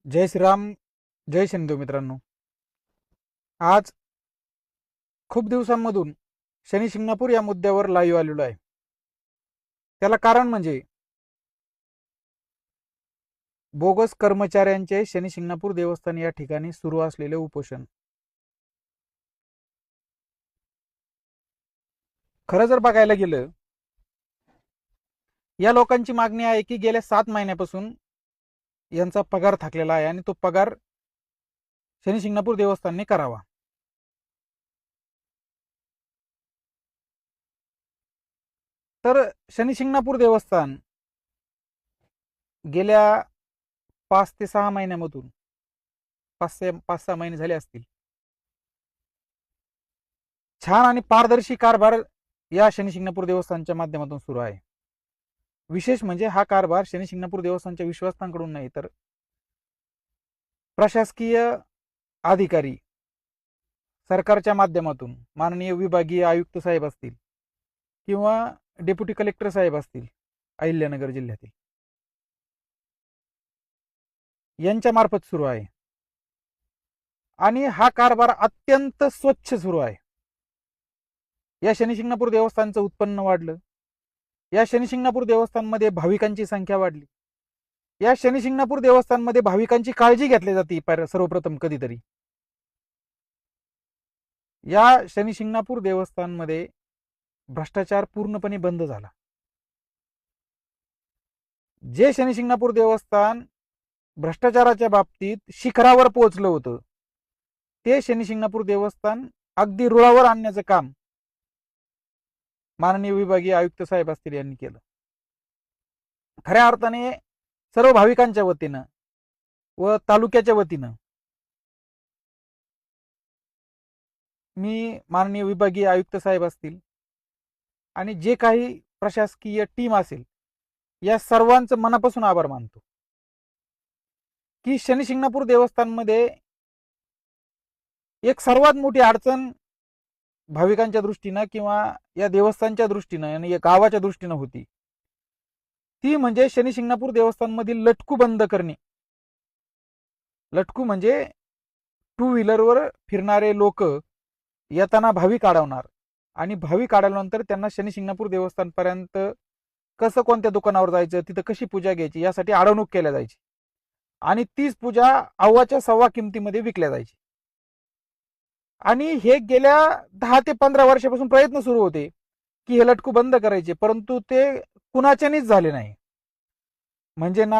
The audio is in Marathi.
जय श्रीराम. जय शिंदे मित्रांनो. आज खूप दिवसांमधून शनी शिंगणापूर या मुद्द्यावर लाईव्ह आलेलो आहे. त्याला कारण म्हणजे बोगस कर्मचाऱ्यांचे शनी शिंगणापूर देवस्थान या ठिकाणी सुरू असलेले उपोषण. खरं जर बघायला गेलं, या लोकांची मागणी आहे की गेल्या 7 महिन्यापासून यांचा पगार थकलेला आहे आणि तो पगार शनी शिंगणापूर देवस्थानने करावा. तर शनी शिंगणापूर देवस्थान गेल्या 5 ते 6 महिन्यामधून 5-6 महिने झाले असतील, छान आणि पारदर्शी कारभार या शनी शिंगणापूर देवस्थानच्या माध्यमातून सुरू आहे. विशेष म्हणजे हा कारभार शनी शिंगणापूर देवस्थानच्या विश्वासांकडून नाही, तर प्रशासकीय अधिकारी, सरकारच्या माध्यमातून माननीय विभागीय आयुक्त साहेब असतील किंवा डेप्युटी कलेक्टर साहेब असतील अहिल्यानगर जिल्ह्यातील, यांच्या मार्फत सुरू आहे. आणि हा कारभार अत्यंत स्वच्छ सुरू आहे. या शनी शिंगणापूर देवस्थानचं उत्पन्न वाढलं. या शनी शिंगणापूर देवस्थानमध्ये भाविकांची संख्या वाढली. या शनी शिंगणापूर देवस्थानमध्ये भाविकांची काळजी घेतली जाते सर्वप्रथम कधीतरी. या शनी शिंगणापूर देवस्थानमध्ये भ्रष्टाचार पूर्णपणे बंद झाला. जे शनी शिंगणापूर देवस्थान भ्रष्टाचाराच्या बाबतीत शिखरावर पोहोचलं होतं, ते शनी शिंगणापूर देवस्थान अगदी रुळावर आणण्याचं काम माननीय विभागीय आयुक्त साहेब असतील यांनी केलं. खऱ्या अर्थाने सर्व भाविकांच्या वतीनं व तालुक्याच्या वतीनं मी माननीय विभागीय आयुक्त साहेब असतील आणि जे काही प्रशासकीय टीम असेल, या सर्वांचं मनापासून आभार मानतो की शनी शिंगणापूर देवस्थानमध्ये एक सर्वात मोठी अडचण भाविकांच्या दृष्टीनं किंवा या देवस्थानच्या दृष्टीनं आणि या गावाच्या दृष्टीनं होती, ती म्हणजे शनी शिंगणापूर देवस्थान मधील लटकू बंद करणे. लटकू म्हणजे टू व्हीलरवर फिरणारे लोक येताना भाविक अडवणार आणि भाविक अडवल्यानंतर त्यांना शनी शिंगणापूर देवस्थानपर्यंत कसं, कोणत्या दुकानावर जायचं, तिथं कशी पूजा घ्यायची, यासाठी अडवणूक केल्या जायची आणि तीच पूजा अव्वाच्या सव्वा किमतीमध्ये विकल्या जायची. आणि हे गेल्या 10 ते 15 वर्षापासून प्रयत्न सुरू होते की हे लटकू बंद करायचे, परंतु ते कुणाच्यानीच झाले नाही. म्हणजे ना